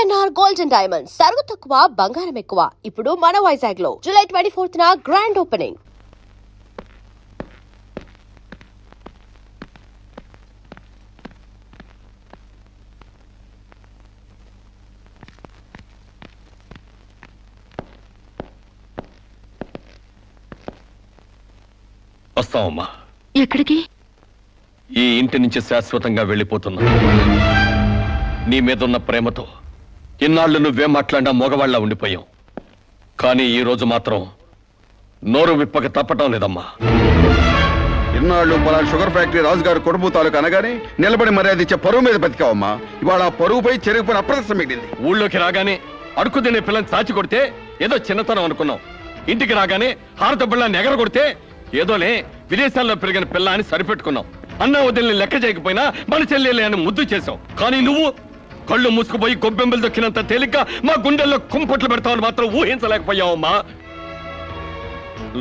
PNR gold and diamonds సరుకు తక్కువ బంగారం ఎక్కువ. ఇప్పుడు మన వైజాగ్ లో జూలై 24న గ్రాండ్ ఓపెనింగ్. వస్తావమ్మా. ఎక్కడికి? ఈ ఇంటి నుంచి శాశ్వతంగా వెళ్ళిపోతున్నా. నీ మీదున్న ప్రేమతో ఇన్నాళ్ళు నువ్వేం మాట్లాడినా మగవాళ్ళ ఉండిపోయాం. కానీ ఈ రోజు మాత్రం నోరు విప్పక తప్పటం లేదమ్మా. ఇన్నాళ్ళు పలానా షుగర్ ఫ్యాక్టరీ రాజుగారు కొడుపు తాలూకు అనగానే నిలబడి మర్యాద ఇచ్చే పరువు మీద బతికావమ్మా. ఇవాళ ఆ పరువుపై చెరుగుపైన అప్రదర్శన మిగిలింది. ఊళ్ళోకి రాగానే అడుకు తినే పిల్లని చాచి కొడితే ఏదో చిన్నతనం అనుకున్నాం. ఇంటికి రాగానే హారత బిళ్ళని ఎగర కొడితే ఏదోలే విదేశాల్లో పెరిగిన పిల్ల అని సరిపెట్టుకున్నాం. అన్న వదిలిని లెక్క చేయకపోయినా మన చెల్లెలే అని ముద్దు చేసావు. కానీ నువ్వు కళ్ళు మూసుకుపోయి గొబ్బెంబలు దొక్కినంత తేలిగ్గా మా గుండెల్లో కుంపట్లు పెడతావని మాత్రం ఊహించలేకపోయావమ్మా.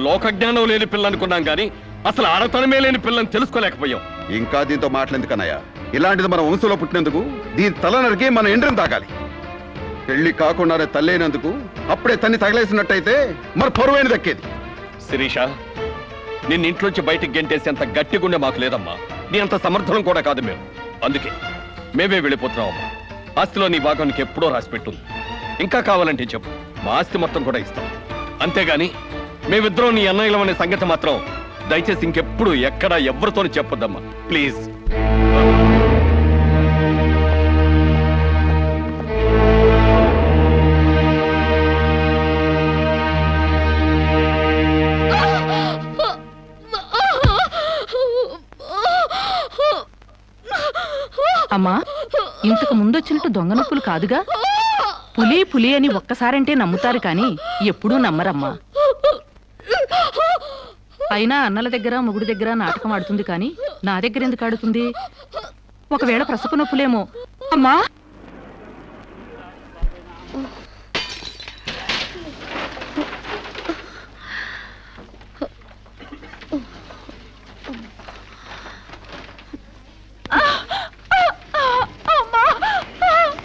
లోకజ్ఞానం లేని పిల్ల అనుకున్నాం కానీ అసలు ఆడతనమే లేని పిల్లని తెలుసుకోలేకపోయాం. ఇంకా దీంతో మాట్లాడేందుకన్నయ్య, ఇలాంటిది మన వంశంలో పుట్టినందుకు దీని తల నరికి మన ఎండ్రిని తాగాలి. పెళ్లి కాకుండానే తల్లైనందుకు అప్పుడే తన్ని తగలేసినట్టయితే మరి పరువైన దక్కేది. శిరీష, నిన్ను ఇంట్లోంచి బయటికి గెంటేసేంత గట్టి గుండె మాకు లేదమ్మా. నీ అంత సమర్థనం కూడా కాదు మేము. అందుకే మేమే వెళ్ళిపోతున్నామమ్మా. ఆస్తిలో నీ భాగానికి ఎప్పుడో రాసి పెట్టుంది. ఇంకా కావాలంటే చెప్పు, మా ఆస్తి మొత్తం కూడా ఇస్తాం. అంతేగాని మేమిద్దరం నీ అన్నయ్యలం అనే సంగతి మాత్రం దయచేసి ఇంకెప్పుడు ఎక్కడ ఎవరితోనూ చెప్పొద్దమ్మా, ప్లీజ్. అమ్మా, ఇంతకు ముందొచ్చినట్టు దొంగ నొప్పులు కాదుగా? పులి పులి అని ఒక్కసారంటే నమ్ముతారు కానీ ఎప్పుడూ నమ్మరమ్మా. అయినా అన్నల దగ్గర మొగుడి దగ్గర నాటకం ఆడుతుంది కానీ నా దగ్గర ఎందుకు ఆడుతుంది? ఒకవేళ ప్రసవ నొప్పులేమో. అమ్మా,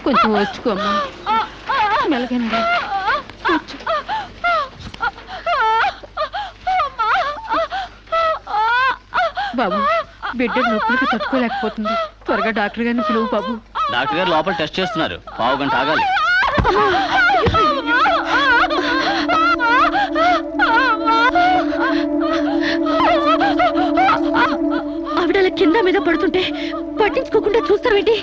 కొంచెం వచ్చుకోమ్మా. మెలగండి. బాబు, బిడ్డ నొప్పులకి తట్టుకోలేకపోతుంది. త్వరగా డాక్టర్ గారిని పిలువు బాబు. డాక్టర్ గారు లోపల టెస్ట్ చేస్తున్నారు. పావు గంట ఆగాలి. ఆవిడ కింద మీద పడుతుంటే పట్టించుకోకుండా చూస్తావేంటి?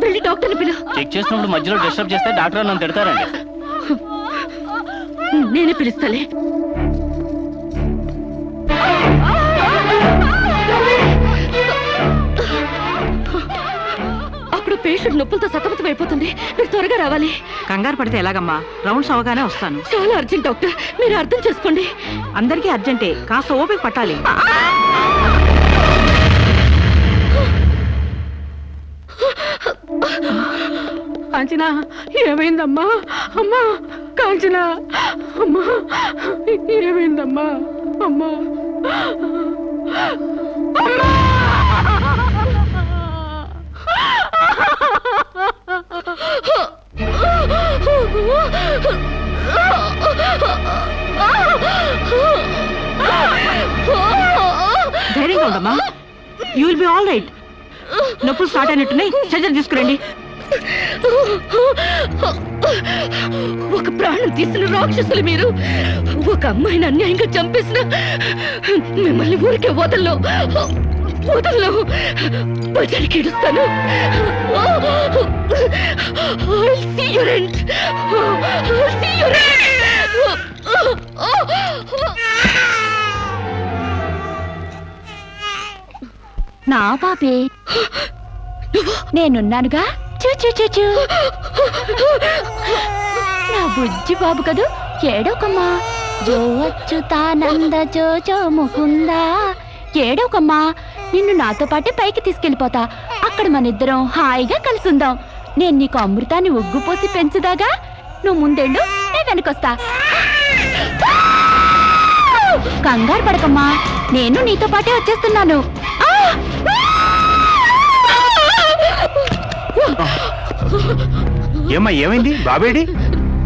వెళ్ళి డాక్టర్ని పిలువు. చెక్ చేసినప్పుడు మధ్యలో డిస్టర్బ్ చేస్తే డాక్టర్ నన్ను తిడతారండి. నేనే పిలుస్తాలే. అప్పుడు పేషెంట్ నొప్పులతో సతమతం అయిపోతుంది. మీరు త్వరగా రావాలి. కంగారు పడితే ఎలాగమ్మా? రౌండ్స్ అవగానే వస్తాను. చాలా అర్జెంట్ డాక్టర్, మీరు అర్థం చేసుకోండి. అందరికీ అర్జెంటే, కాస్త ఓపిక పట్టాలి. కాంచనా, ఏమైందమ్మా? అమ్మా కాంచనా, అమ్మా ఏమైందమ్మా? అమ్మా అమ్మా! ధైర్యంగా ఉండమ్మా. You will be all right. నొప్పులు స్టార్ట్ అయినట్టున్నాయి. సర్జరీ తీసుకురండి. ఒక ప్రాణం తీసిన రాక్షసులు మీరు. ఒక అమ్మాయిని అన్యాయంగా చంపేసిన మిమ్మల్ని ఊరికే వదల్లో బజారికి ఏడుస్తాను. నా పాపే, నేనున్నానుగా. చూ నా బుజ్జి బాబు కదూ, ఏడోకమ్మా. జో అచ్యుతానంద జో జో ముకుందా. ఏడోకమ్మా, నిన్ను నాతో పాటే పైకి తీసుకెళ్ళిపోతా. అక్కడ మనిద్దరం హాయిగా కలిసి ఉందాం. నేను నీకు అమృతాన్ని ఉగ్గుపోసి పెంచుదాగా. నువ్వు ముందెళ్ళు, నేను వెనకొస్తా. కంగారు పడకమ్మా, నేను నీతో పాటే వచ్చేస్తున్నాను. ఏమ్మా ఏమైంది బాబేడి?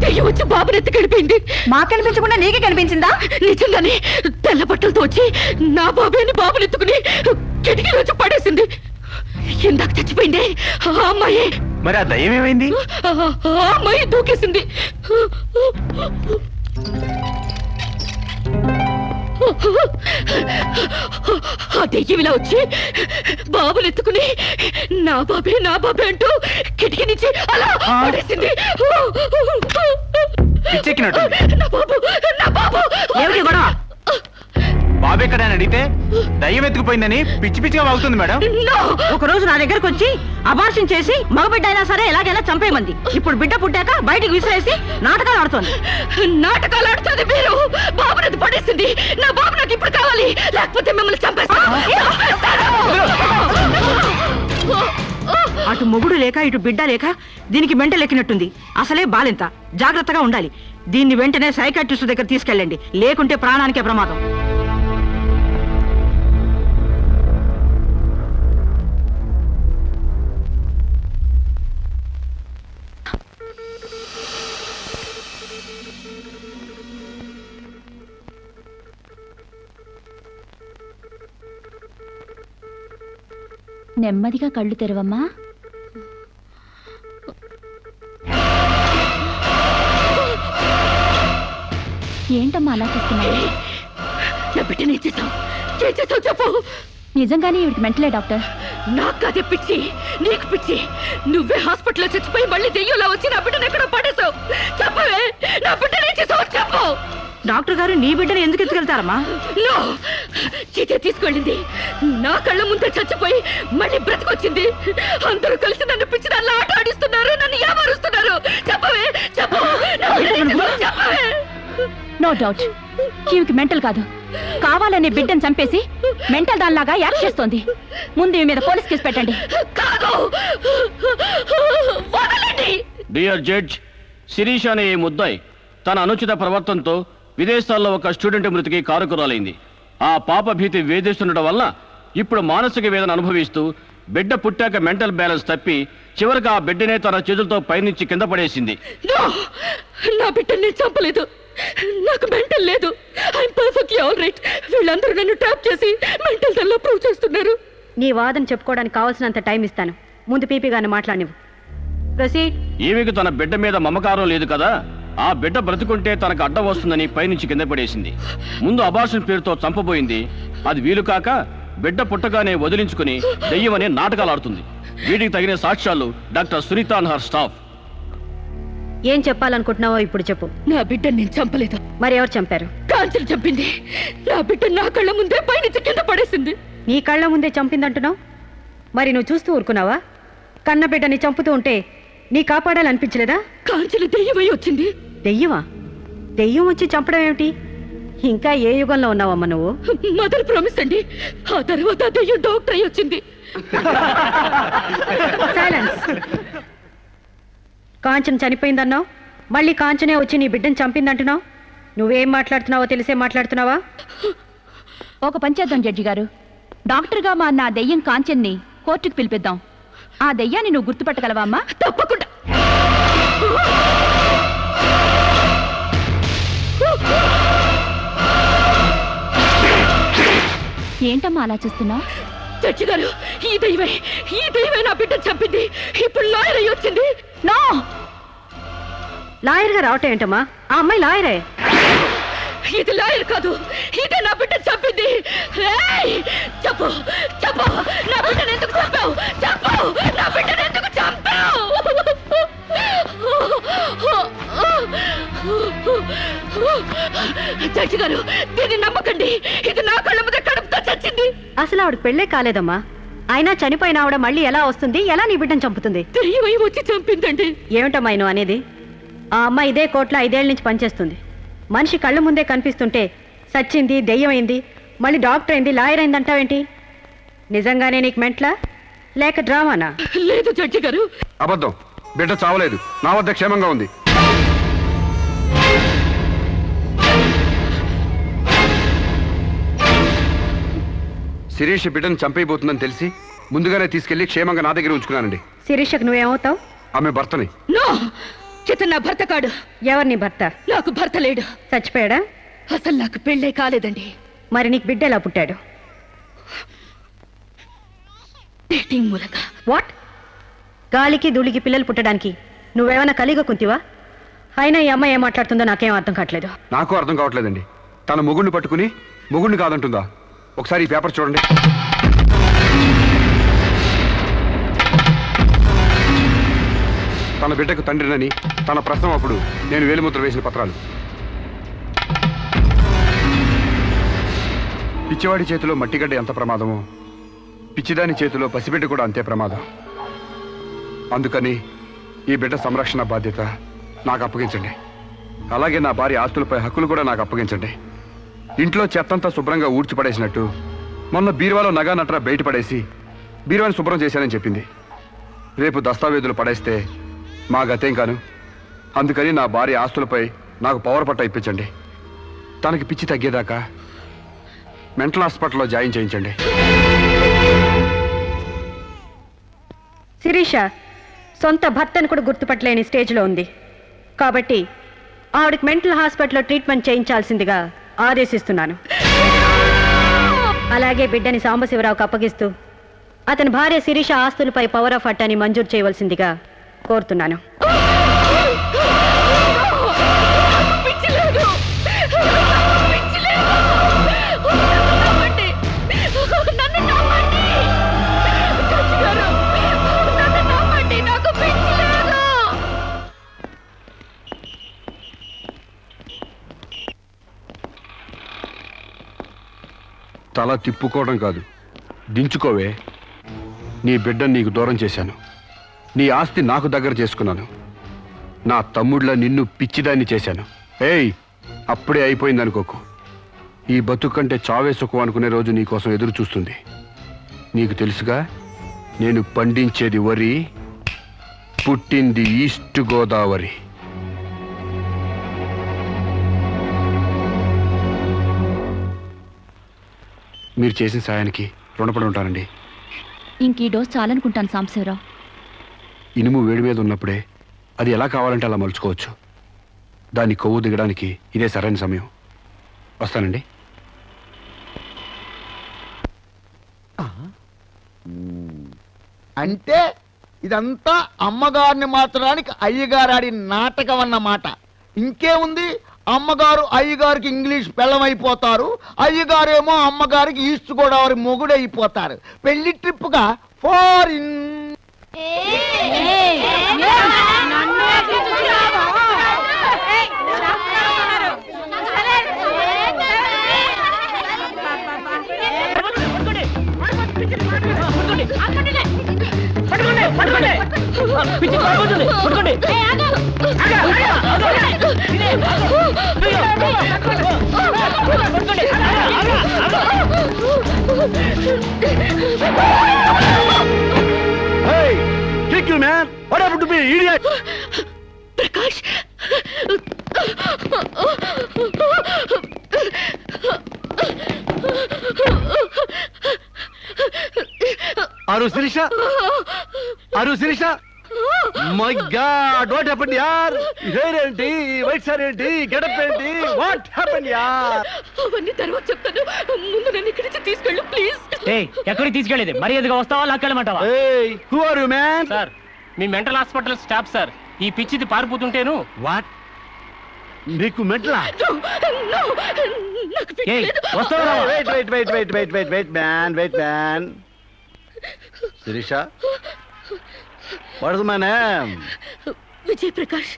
దెయ్యం వచ్చి బాబుని ఎత్తి గడిపోయింది. మాకు కనిపించకుండా నీకే కనిపించిందా? నిజంగానే తెల్ల బట్టలతో వచ్చి నా బాబేని బాబుని ఎత్తుకుని కిటికీ వచ్చి పడేసింది. ఇందాక చచ్చిపోయింది ఆ అమ్మాయి. మరి ఆ దయ్యం ఏమైంది? ఆ అమ్మాయి దూకేసింది. ఆ దెయ్యం ఇలా వచ్చి బాబుని ఎత్తుకుని నా బాబే అంటూ కిటికీ నుంచి అలా పడేసింది. పిచ్చెక్కినట్టుంది. నా బాబు ఏమిటి గొడవ? బాబు ఎక్కడ అని అడిగితే దయ్యం ఎత్తుకుపోయిందని పిచ్చి పిచ్చిగా వాగుతుంది మేడం. No! ఒక రోజు నా దగ్గరకు వచ్చి అబార్షన్ చేసి మగబిడ్డ అయినా సరే ఎలాగైనా చంపేయమంది. ఇప్పుడు బిడ్డ పుట్టాక బయటికి విసిరేసి నాటకాలు ఆడుతోంది. నాటకాలు ఆడుతుంది మీరు. బాబునది పడేసింది. నా బాబు నాకు ఇప్పుడు కావాలి, లేకపోతే మిమ్మల్ని చంపేస్తాను. అటు మొగుడు లేక ఇటు బిడ్డ లేక దీనికి మెంటలెక్కినట్టుంది. అసలే బాలింత, జాగ్రత్తగా ఉండాలి. దీన్ని వెంటనే సైకాట్రిస్ట్ దగ్గర తీసుకెళ్ళండి, లేకుంటే ప్రాణానికే ప్రమాదం. నెమ్మదిగా కళ్ళు తెరవమ్మా. ఏంటమ్మా అలా చూస్తున్నావు? నా బిడ్డని ఏం చేసావు చెప్పు. నిజంగానే ఇవిడికి మెంటలే డాక్టర్. నాకు అదే పిచ్చి, నీకు పిచ్చి. నువ్వే హాస్పిటల్లో చచ్చిపోయి మళ్ళీ దెయ్యంలా వచ్చి నా బిడ్డను ఎక్కడో పడేసావు. చెప్పవే, నా బిడ్డని ఏం చేసావు చెప్పు. డాక్టర్ గారు నీ బిడ్డను ఎందుకు ఎత్తుకెళ్తారమ్మా? నో, చీతే తీసుకెళ్ళింది. నా కళ్ళ ముందే చచ్చిపోయి మళ్ళీ బ్రతికొచ్చింది. అందరూ కలిసి నన్ను పిచ్చి దానిలో ఆట ఆడిస్తున్నారు, నన్ను ఏమారుస్తున్నారు. చెప్పవే, చెప్పు. నా బిడ్డని ఏం చేసావు చెప్పవే. నో డౌట్, ఈవికి మెంటల్ కాదు, కావాలనే బిడ్డను చంపేసి మెంటల్ దానిలాగా యాక్ట్ చేస్తోంది. ముందు ఈ మీద పోలీస్ కేసు పెట్టండి. కాదు, వదలండి. డియర్ జడ్జ్, శిరీష్ అనే ఈ ముద్దాయి తన అనుచిత ప్రవర్తనతో విదేశాల్లో ఒక స్టూడెంట్ మృతికి కారకురాలైంది. ఆ పాప భీతి వేధిస్తుండటం వల్ల ఇప్పుడు మానసిక వేదన అనుభవిస్తూ బిడ్డ పుట్టాక మెంటల్ బ్యాలెన్స్ తప్పి చివరికి ఆ బిడ్డనే తన చేతులతో పైనుంచి కింద పడేసింది. No! నా బిడ్డని నేను చంపలేదు. నాకు మెంటల్ లేదు. I'm perfectly all right. వీళ్ళందరూ నన్ను ట్రాప్ చేసి మెంటల్ దానిలో ప్రూవ్ చేస్తున్నారు. నీ వాదన చెప్పుకోవడానికి కావాల్సినంత టైం ఇస్తాను. ముందు పీపీ గారిని మాట్లాడినివ్వు. ప్రొసీడ్. ఈమెకు తన బిడ్డ మీద మమకారం లేదు కదా, ఆ బిడ్డ బ్రతుకుంటే తనకు అడ్డం వస్తుందని పైనుంచి కింద పడేసింది. ముందు అబార్షన్ పేరుతో చంపబోయింది. అది వీలు కాక బిడ్డ పుట్టగానే వదిలించుకుని దెయ్యమనే నాటకాలు ఆడుతుంది. వీటికి తగిన సాక్ష్యాలు doctor Sunita and her staff. ఏం చెప్పాలనుకుంటున్నావో ఇప్పుడు చెప్పు. నా బిడ్డని నేను చంపలేదు. మరి ఎవరు చంపారు? కాంచెలు చంపింది. నా బిడ్డ నా కళ్ళ ముందే పైనుంచి కింద పడేసింది. నీ కళ్ళ ముందే చంపిందంటున్నావు, మరి నువ్వు చూస్తూ ఊరుకున్నావా? కన్న బిడ్డని చంపుతూ ఉంటే నీ కాపాడాలనిపించలేదా? కాంచెలు దెయ్యమై వచ్చింది. దెయ్యమా? దెయ్యం వచ్చి చంపడం ఏమిటి? ఇంకా ఏ యుగంలో ఉన్నావమ్మా నువ్వు? మదర్ ప్రామిస్ అండి. ఆ తర్వాత దెయ్యం డాక్టర్ అయి వచ్చింది. సైలెన్స్. కాంచన చనిపోయిందన్నావు, మళ్ళీ కాంచనే వచ్చి నీ బిడ్డను చంపిందంటున్నావు. నువ్వేం మాట్లాడుతున్నావో తెలిసే మాట్లాడుతున్నావా? ఒక పంచేద్దాం జడ్జి గారు, డాక్టర్గా మా నా దెయ్యం కాంచెన్ని కోర్టుకు పిలిపిద్దాం. ఆ దెయ్యాన్ని నువ్వు గుర్తుపట్టగలవా అమ్మా? తప్పకుండా. ఏంటమ్మా అలా చూస్తున్నావు? జడ్జి గారు, ఈ దైవే నా బిడ్డను చంపింది. ఇప్పుడు లాయర్ అయి వచ్చింది. నో, లాయర్గా రావటం ఏంటమ్మా? ఆ అమ్మాయి లాయరే. ఇది లాయర్ కాదు, ఇదే నా బిడ్డను చంపింది. ఏయ్! చెప్పు, చెప్పు, నా బిడ్డను ఎందుకు చంపావు? చెప్పు, నా బిడ్డను ఎందుకు చంపావు? జడ్జి గారు, దీన్ని నమ్మకండి. ఇది నా కళ్ళ మీద కడుపుతో చచ్చింది. అసలు ఆవిడకి పెళ్ళే కాలేదమ్మా. అయినా చనిపోయిన ఆవిడ మళ్ళీ ఎలా వస్తుంది? ఎలా నీ బిడ్డను చంపుతుంది? దెయ్యమై వచ్చి చంపిందండి. ఏమిటమ్మా నువ్వు అనేది? ఆ అమ్మాయి ఇదే కోర్టులో 5 ఏళ్ల నుంచి పనిచేస్తుంది. మనిషి కళ్ళ ముందే కనిపిస్తుంటే సచ్చింది, దెయ్యమైంది, మళ్ళీ డాక్టర్ అయింది, లాయర్ అయింది అంటావేంటి? నిజంగానే నీకు మెంట్లా లేక డ్రామానా? లేదు జడ్జి గారు. అబద్ధం. బిడ్డ చావలేదు, నా వద్ద క్షేమంగా ఉంది. శిరీష్ బిడ్డను చంపైపోతుందని తెలిసి ముందుగానే తీసుకెళ్లి క్షేమంగా నా దగ్గర ఉంచుకున్నానండి. శిరీషకు నువ్వేమవుతావు? ఆమె భర్తని. నో, చితన్ నా భర్త కాడు. ఎవరిని భర్త? నాకు భర్త లేడు. చచ్చిపోయాడా? అసలు నాకు పెళ్ళే కాలేదండి. మరి నీకు బిడ్డ ఎలా పుట్టాడు? డేటింగ్ మూలంగా. వాట్? గాలికి ధూళికి పిల్లలు పుట్టడానికి నువ్వేమైనా కలిగ కుంతివా? అయినా ఈ అమ్మాయి ఏం మాట్లాడుతుందో నాకేం అర్థం కావట్లేదు. నాకు అర్థం కావట్లేదండి. తన మొగుడిని పట్టుకుని మొగుడిని కాదంటుందా? ఒకసారి ఈ పేపర్ చూడండి. తన బిడ్డకు తండ్రినని తన ప్రశ్న అప్పుడు నేను వేలిముద్ర వేసిన పత్రాలు. పిచ్చివాడి చేతిలో మట్టిగడ్డ ఎంత ప్రమాదమో పిచ్చిదాని చేతిలో పసిబిడ్డ కూడా అంతే ప్రమాదం. అందుకని ఈ బిడ్డ సంరక్షణ బాధ్యత నాకు అప్పగించండి. అలాగే నా భార్య ఆస్తులపై హక్కులు కూడా నాకు అప్పగించండి. ఇంట్లో చెత్తంతా శుభ్రంగా ఊడ్చిపడేసినట్టు మొన్న బీరువాలో నగా నట్రా బయట పడేసి బీరువాని శుభ్రం చేశానని చెప్పింది. రేపు దస్తావేజులు పడేస్తే మా గతేం కాను. అందుకని నా భార్య ఆస్తులపై నాకు పవర్ పట్ట ఇప్పించండి. తనకి పిచ్చి తగ్గేదాకా మెంటల్ హాస్పిటల్లో జాయిన్ చేయించండి. శిరీష సొంత భర్తను కూడా గుర్తుపట్టలేని స్టేజ్లో ఉంది. కాబట్టి ఆవిడకి మెంటల్ హాస్పిటల్లో ట్రీట్మెంట్ చేయించాల్సిందిగా ఆదేశిస్తున్నాను. అలాగే బిడ్డని సాంబశివరావుకు అప్పగిస్తూ అతని భార్య శిరీష ఆస్తులపై పవర్ ఆఫ్ అట్టాని మంజూరు చేయవలసిందిగా కోరుతున్నాను. తల తిప్పుకోవడం కాదు, దించుకోవే. నీ బిడ్డను నీకు దూరం చేశాను. నీ ఆస్తి నాకు దగ్గర చేసుకున్నాను. నా తమ్ముళ్ళ నిన్ను పిచ్చిదాన్ని చేశాను. ఏయ్, అప్పుడే అయిపోయింది అనుకోకు. ఈ బతుకంటే చావే సుఖం అనుకునే రోజు నీకోసం ఎదురు చూస్తుంది. నీకు తెలుసుగా, నేను పండించేది వరి, పుట్టింది ఈస్ట్ గోదావరి. మీరు చేసిన సాయానికి రుణపడి ఉంటానండి. ఇంక ఈ డోస్ చాలనుకుంటాను సాంబశివరావు. ఇనుము వేడి మీద ఉన్నప్పుడే అది ఎలా కావాలంటే అలా మలుచుకోవచ్చు. దాని కొవ్వు దిగడానికి ఇదే సరైన సమయం. వస్తానండి. అంటే ఇదంతా అమ్మగారిని మార్చడానికి అయ్యగారు ఆడిన నాటకం అన్నమాట. ఇంకేముంది, అమ్మగారు అయ్యగారికి ఇంగ్లీష్ పెళ్ళమైపోతారు, అయ్యగారేమో అమ్మగారికి ఈస్ట్ గోదావరి మొగుడైపోతారు. పెళ్లి ట్రిప్గా ఫారిన్. ప్రకాష్, అరు శిరీష, అరు Shirisha, my god, what happened యార్? హెయిర్ ఏంటి, వైట్ సార్ ఏంటి, గెటప్ ఏంటి, వాట్ హ్యాపెండ్ యార్? అవన్నీ తర్వాత చెప్తాను. ముందు నన్ను ఇక్కడి నుంచి తీసుకెళ్ళు ప్లీజ్. ఎక్కడికి తీసుకెళ్ళేది? మరి ఎదుగా వస్తావా, లాక్కెళ్ళమంటావా? ఏయ్, who are you man? Sir, మీ మెంటల్ హాస్పిటల్ స్టాఫ్ సార్. ఈ పిచ్చిది పారిపోతుంటేను. వాట్? నీకు మెంటలా? వస్తావా? Wait wait wait wait wait wait wait man, wait man. Shirisha, what is my name? Vijay Prakash.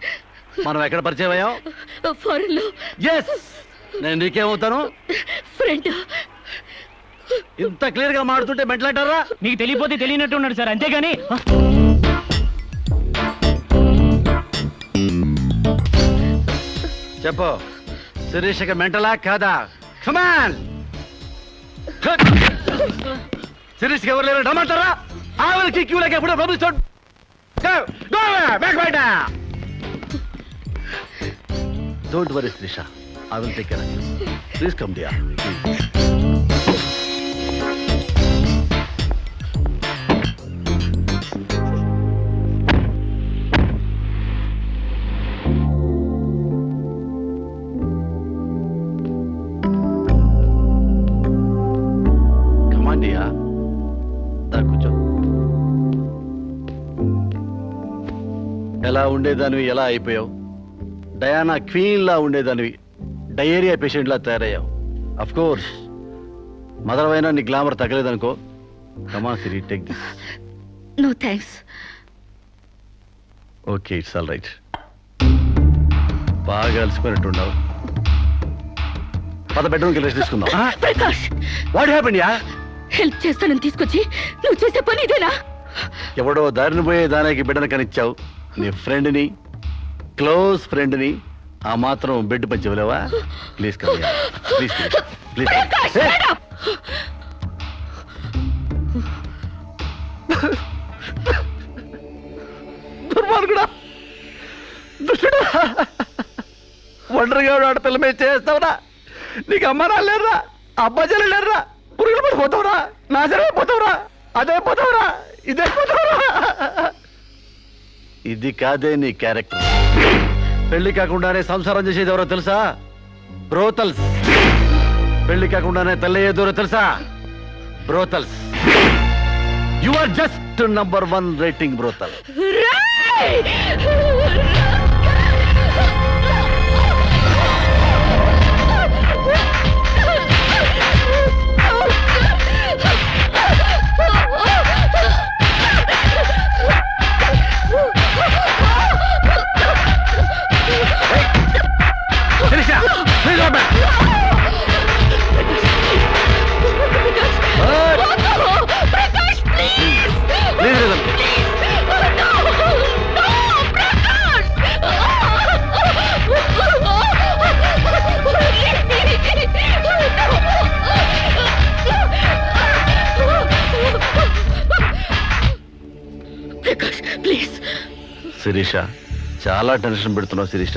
మనం ఎక్కడ పరిచయం అయ్యాం? ఫారెన్ లో. ఎస్, నేను నీకేమవుతాను? ఫ్రెండ్. ఇంత క్లియర్ గా మాడుతుంటే మెంటల్ అంటారా? నీకు తెలియపోతే తెలియనట్టు ఉన్నాడు సార్, అంతేగాని. చెప్పు, శిరీషకి మెంటలా కాదా? కమాన్. శిరీష్కి ఎవరు లేరు రమ్మంటారా? ఆవిడకి క్యూలకి ఎప్పుడో పంపిస్తాడు. Don't worry Sirisha, I will take care of you. Please come dear. ఉండేదానివి ఎలా అయిపోయావు? డయానా క్వీన్ లా ఉండేదానివి డయేరియా పేషెంట్ లా తయారయ్యావు. అఫ్ కోర్స్ మదర్ అయినా నీ గ్లామర్ తగ్గలేదనుకో. Come Siri, take this. No thanks. Okay, it's all right. బాగా అలసిపోయినట్టున్నావు. పద బెడ్రూమ్కి రెస్ట్ తీసుకుందాం. ప్రకాష్, వాట్ హ్యాపెండ్ యా? హెల్ప్ చేస్తానని తీసుకొచ్చి నువ్వు చేసే పని ఇదేనా? ఎవడో దారిని పోయే దానికి బిడ్డను కనిచ్చావు. నీ ఫ్రెండ్ని, క్లోజ్ ఫ్రెండ్ని ఆ మాత్రం బెడ్ పంచి ఇవ్వలేవా? Please come here. Please please. Prakash, shut up! దుర్మార్గుడా, దుష్టుడా, ఒంటరిగా ఆడపిల్ల మీద చేస్తావురా? నీకు అమ్మ రాలేరురా, అబ్బాజీలు లేరురా, పురుగులు పడిపోతావురా, నాశనమైపోతావురా, అదైపోతావురా, ఇదైపోతావురా. ఇది కాదే నీ క్యారెక్టర్. పెళ్లి కాకుండానే సంసారం చేసేది ఎవరో తెలుసా? బ్రోతల్స్. పెళ్లి కాకుండానే తల్లయ్యేదెవరో తెలుసా? Brothels. You are just number 1 rating brothel. Shirisha, చాలా టెన్షన్ పెడుతున్నావు శిరీష.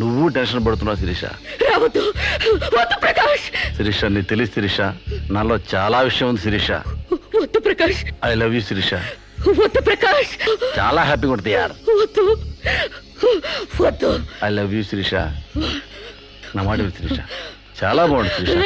నువ్వు టెన్షన్ పడుతున్నావు శిరీష. రావద్దు, వద్దు ప్రకాష్. శిరీష, నీ తెలిసి శిరీష, నాలో చాలా విషయం ఉంది శిరీష. వద్దు Prakash. I love you Shirisha. వద్దు ప్రకాష్. చాలా హ్యాపీగా ఉంటుంది యార్. వద్దు వద్దు. I love you Shirisha. నా మాట విను శిరీష. చాలా బాగుంది శిరీష.